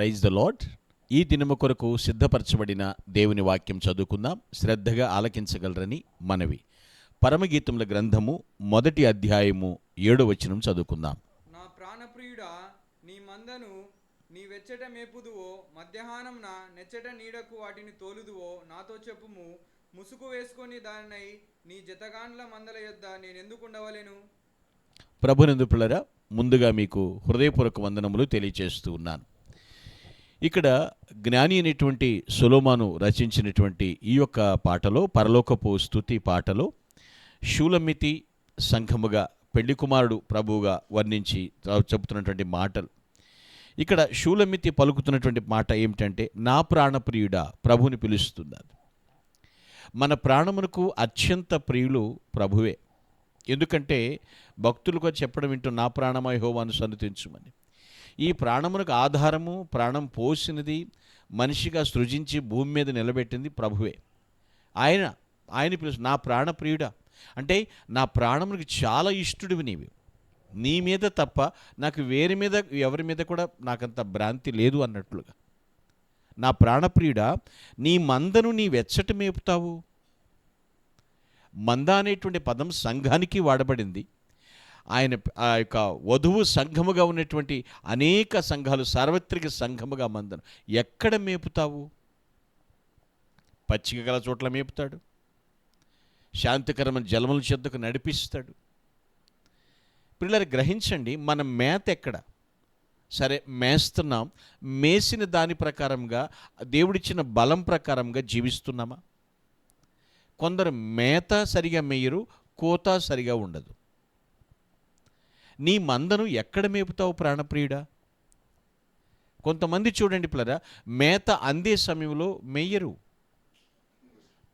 Praise the lord. ఈ దినము కొరకు సిద్ధపరచబడిన దేవుని వాక్యం చదువుకుందాం. శ్రద్ధగా ఆలకించగలరని మనవి. పరమగీతముల గ్రంథము 1వ అధ్యాయము 7వ వచనం చదువుకుందాం. నా ప్రాణప్రియుడా, నీ మందను నీ వెచ్చట మేపుదువో, మధ్యాహ్నంన నెచ్చట నీడకు వాటిని తోలుదువో నాతో చెప్పుము. ముసుగు వేసుకొని దానినై నీ జతగాండ్ల మందల యొద్ద నేనెందుకు ఉండవలెను? ప్రభునందు పిల్లరా, ముందుగా మీకు హృదయపూర్వక వందనములు తెలియచేస్తూ ఉన్నాను. ఇక్కడ జ్ఞాని అయినటువంటి సొలొమోను రచించినటువంటి ఈ యొక్క పాటలో, పరలోకపు స్తుతి పాటలో, షూలమ్మితి సంఘముగా పెళ్లి కుమారుడు ప్రభువుగా వర్ణించి చెబుతున్నటువంటి మాటలు. ఇక్కడ షూలమ్మితి పలుకుతున్నటువంటి మాట ఏమిటంటే, నా ప్రాణప్రియుడా, ప్రభుని పిలుస్తున్నారు. మన ప్రాణమునకు అత్యంత ప్రియులు ప్రభువే. ఎందుకంటే భక్తులుగా చెప్పడం వింటూ నా ప్రాణమా యెహోవాను సన్నుతించుమని. ఈ ప్రాణమునకు ఆధారము, ప్రాణం పోసినది, మనిషిగా సృజించి భూమి మీద నిలబెట్టింది ప్రభువే. ఆయన పిలుచు నా ప్రాణప్రియుడా అంటే నా ప్రాణమునికి చాలా ఇష్టడివి నీవి. నీ మీద తప్ప నాకు వేరే మీద ఎవరి మీద కూడా నాకంత భ్రాంతి లేదు అన్నట్లుగా. నా ప్రాణప్రియుడా, నీ మందను నీ వెచ్చట మేపుతావు. మంద అనేటువంటి పదం సంఘానికి వాడబడింది. ఆయన ఆ యొక్క వధువు సంఘముగా ఉన్నటువంటి అనేక సంఘాలు, సార్వత్రిక సంఘముగా మందను ఎక్కడ మేపుతావు? పచ్చిక గల చోట్ల మేపుతాడు, శాంతికరమైన జలముల చెద్దకు నడిపిస్తాడు. పిల్లలు గ్రహించండి, మన మేత ఎక్కడ? సరే మేస్తున్నాం, మేసిన దాని ప్రకారంగా దేవుడిచ్చిన బలం ప్రకారంగా జీవిస్తున్నామా? కొందరు మేత సరిగా మేయరు, కోత సరిగా ఉండదు. నీ మందను ఎక్కడ మేపుతావు ప్రాణప్రియుడా? కొంతమంది చూడండి పిల్లరా, మేత అందే సమయంలో మేయరు.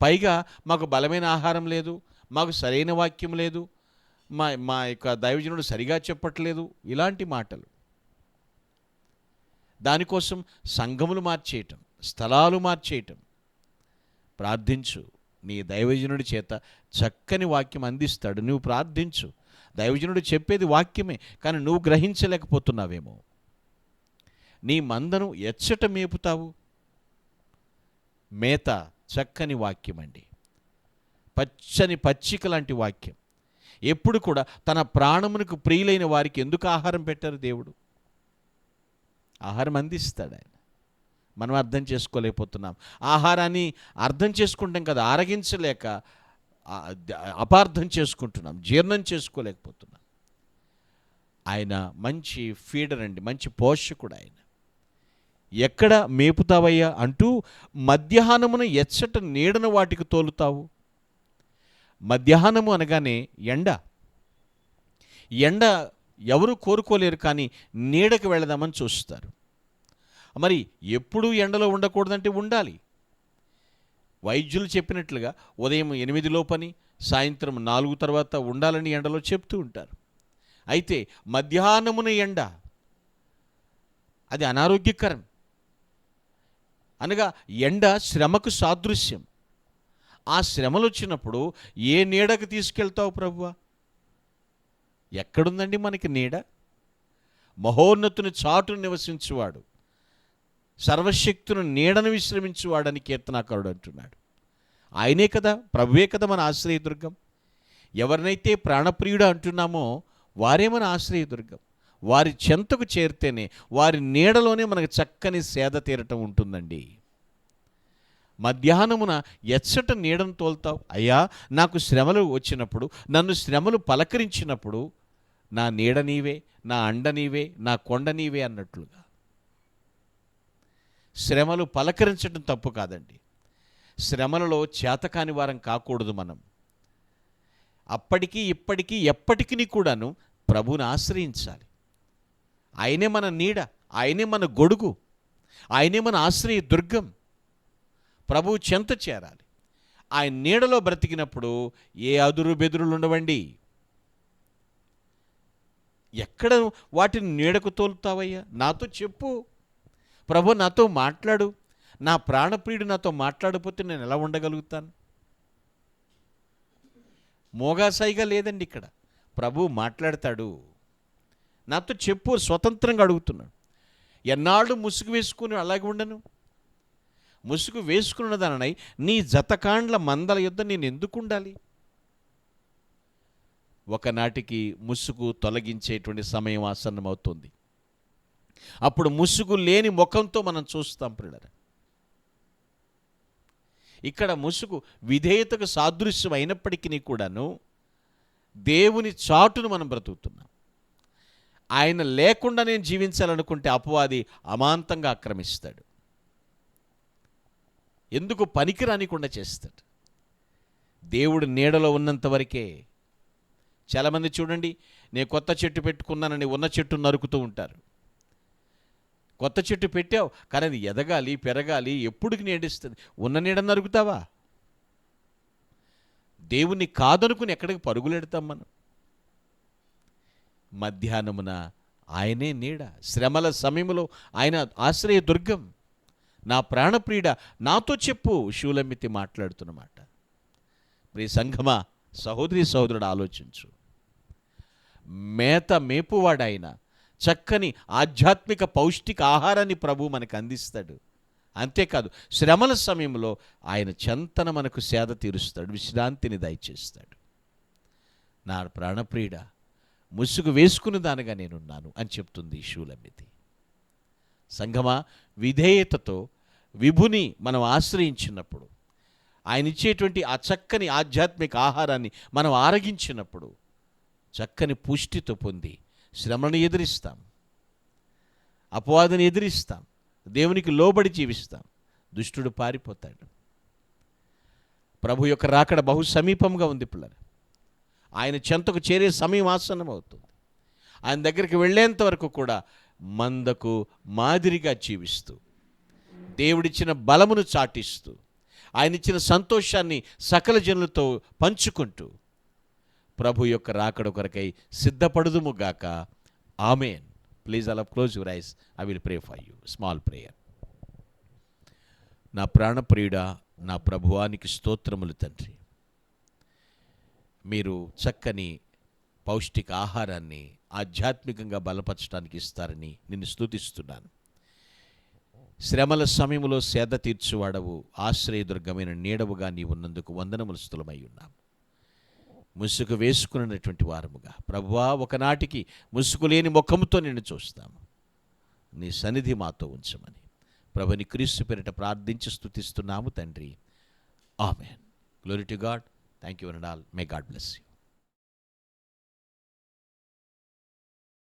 పైగా మాకు బలమైన ఆహారం లేదు, మాకు సరైన వాక్యం లేదు, మా యొక్క దైవజనుడు సరిగా చెప్పట్లేదు, ఇలాంటి మాటలు. దానికోసం సంఘములు మార్చేయటం, స్థలాలు మార్చేయటం. ప్రార్థించు, నీ దైవజనుడి చేత చక్కని వాక్యం అందిస్తాడు. నువ్వు ప్రార్థించు. దైవజనుడు చెప్పేది వాక్యమే, కానీ నువ్వు గ్రహించలేకపోతున్నావేమో. నీ మందను ఎచ్చట మేపుతావు? మేత చక్కని వాక్యం అండి, పచ్చని పచ్చిక లాంటి వాక్యం. ఎప్పుడు కూడా తన ప్రాణమునకు ప్రియులైన వారికి ఎందుకు ఆహారం పెట్టారు దేవుడు? ఆహారం అందిస్తాడు ఆయన. మనం అర్థం చేసుకోలేకపోతున్నాం. ఆహారాన్ని అర్థం చేసుకుంటాం కదా, ఆరగించలేక అపార్థం చేసుకుంటున్నాం, జీర్ణం చేసుకోలేకపోతున్నాం. ఆయన మంచి ఫీడర్ అండి, మంచి పోషకుడు ఆయన. ఎక్కడ మేపుతావయ్యా అంటూ, మధ్యాహ్నమున ఎచ్చట నీడను వాటికి తోలుతావు. మధ్యాహ్నము అనగానే ఎండ. ఎండ ఎవరు కోరుకోలేరు, కానీ నీడకు వెళదామని చూస్తారు. మరి ఎప్పుడూ ఎండలో ఉండకూడదంటే ఉండాలి. వైద్యులు చెప్పినట్లుగా ఉదయం 8 లోపని, సాయంత్రం 4 తర్వాత ఉండాలని ఎండలో చెప్తూ ఉంటారు. అయితే మధ్యాహ్నమున ఎండ అది అనారోగ్యకరం. అనగా ఎండ శ్రమకు సాదృశ్యం. ఆ శ్రమలు వచ్చినప్పుడు ఏ నీడకు తీసుకెళ్తావు ప్రభువా? ఎక్కడుందండి మనకి నీడ? మహోన్నతుని చాటును నివసించువాడు, సర్వశక్తును నీడను విశ్రమించువాడని కీర్తనాకారుడు అంటున్నాడు. ఆయనే కదా, ప్రభువే కదా మన ఆశ్రయదుర్గం. ఎవరినైతే ప్రాణప్రియుడు అంటున్నామో వారే మన ఆశ్రయదుర్గం. వారి చెంతకు చేరితేనే, వారి నీడలోనే మనకు చక్కని సేద తీరటం ఉంటుందండి. మధ్యాహ్నమున ఎచ్చట నీడను తోలుతావు? అయ్యా, నాకు శ్రమలు వచ్చినప్పుడు, నన్ను శ్రమలు పలకరించినప్పుడు నా నీడ నీవే, నా అండ నీవే, నా కొండ నీవే అన్నట్లుగా. శ్రమలు పలకరించడం తప్పు కాదండి. శ్రమలలో చేతకాని వారం కాకూడదు మనం. అప్పటికీ ఇప్పటికీ ఎప్పటికీ కూడాను ప్రభువుని ఆశ్రయించాలి. ఆయనే మన నీడ, ఆయనే మన గొడుగు, ఆయనే మన ఆశ్రయ దుర్గం. ప్రభువు చెంత చేరాలి. ఆయన నీడలో బ్రతికినప్పుడు ఏ అదురు బెదురులు ఉండవండి. ఎక్కడ వాటిని నీడకు తోలుతావయ్యా? నాతో చెప్పు ప్రభు, నాతో మాట్లాడు. నా ప్రాణప్రియుడు నాతో మాట్లాడకపోతే నేను ఎలా ఉండగలుగుతాను? మోగాసాయిగా లేదండి ఇక్కడ. ప్రభు మాట్లాడతాడు. నాతో చెప్పు, స్వతంత్రంగా అడుగుతున్నాడు. ఎన్నాళ్ళు ముసుగు వేసుకుని అలాగే ఉండను? ముసుగు వేసుకున్నదానై నీ జతకాండ్ల మందల యుద్ధ నేను ఎందుకు ఉండాలి? ఒకనాటికి ముసుగు తొలగించేటువంటి సమయం ఆసన్నమవుతుంది. అప్పుడు ముసుగు లేని ముఖంతో మనం చూస్తాం ప్రియులారా. ఇక్కడ ముసుగు విధేయతకు సాదృశ్యం అయినప్పటికీ కూడాను దేవుని చాటును మనం బ్రతుకుతున్నాం. ఆయన లేకుండా నేను జీవించాలనుకుంటే అపవాది అమాంతంగా ఆక్రమిస్తాడు. ఎందుకు పనికిరానికుండా చేస్తాడు. దేవుడు నీడలో ఉన్నంత వరకే. చాలామంది చూడండి, నేను కొత్త చెట్టు పెట్టుకున్నానని ఉన్న చెట్టు నరుకుతూ ఉంటారు. కొత్త చెట్టు పెట్టావు, కానీ అది ఎదగాలి, పెరగాలి, ఎప్పుడుకి నీడిస్తుంది. ఉన్న నీడ నరుకుతావా? దేవుణ్ణి కాదనుకుని ఎక్కడికి పరుగులెడతాం మనం? మధ్యాహ్నమున ఆయనే నీడ, శ్రమల సమయంలో ఆయన ఆశ్రయ దుర్గం. నా ప్రాణప్రియుడ నాతో చెప్పు, శూలమితి మాట్లాడుతున్నమాట. ప్రియ సంఘమా, సహోదరి సహోదరుడు ఆలోచించు. మేత మేపువాడాయన చక్కని ఆధ్యాత్మిక పౌష్టిక ఆహారాన్ని ప్రభువు మనకు అందిస్తాడు. అంతేకాదు శ్రమల సమయంలో ఆయన చెంతన మనకు సేద తీరుస్తాడు, విశ్రాంతిని దయచేస్తాడు. నా ప్రాణప్రియుడ ముసుగు వేసుకుని దానిగా నేనున్నాను అని చెప్తుంది శూలమితి. సంఘమా, విధేయతతో విభుని మనం ఆశ్రయించినప్పుడు, ఆయన ఇచ్చేటువంటి ఆ చక్కని ఆధ్యాత్మిక ఆహారాన్ని మనం ఆరగించినప్పుడు చక్కని పుష్టితో పొంది శ్రమను ఎదిరిస్తాం, అపవాదిని ఎదిరిస్తాం, దేవునికి లోబడి జీవిస్తాం. దుష్టుడు పారిపోతాడు. ప్రభు యొక్క రాకడ బహు సమీపంగా ఉంది పిల్లలు. ఆయన చెంతకు చేరే సమయం ఆసన్నం అవుతుంది. ఆయన దగ్గరికి వెళ్ళేంత వరకు కూడా మందకు మాదిరిగా జీవిస్తూ, దేవుడిచ్చిన బలమును చాటిస్తూ, ఆయన ఇచ్చిన సంతోషాన్ని సకల జనులతో పంచుకుంటూ ప్రభు యొక్క రాకడ కొరకై సిద్ధపడుదుముగాక. ఆమేన్. ప్లీజ్ అలా close your eyes. I will pray for you. Small prayer. నా ప్రాణప్రియుడా, నా ప్రభువానికి స్తోత్రములు తండ్రి. మీరు చక్కని పౌష్టిక ఆహారాన్ని ఆధ్యాత్మికంగా బలపరచడానికి ఇస్తారని నిన్ను స్తుతిస్తున్నాను. శ్రమల సమయంలో సేద తీర్చువాడవు, ఆశ్రయదుర్గమైన నీడవుగా నీవు ఉన్నందుకు వందనములు స్తులమై ఉన్నాము. ముసుగు వేసుకున్నటువంటి వారముగా ప్రభువా, ఒకనాటికి ముసుగు లేని ముఖముతో నిన్ను చూస్తాము. నీ సన్నిధి మాతో ఉంచమని ప్రభుని క్రీస్తు పేరిట ప్రార్థించి స్తుతిస్తున్నాము తండ్రి. ఆమేన్. Glory to God. Thank you and all. May God bless you.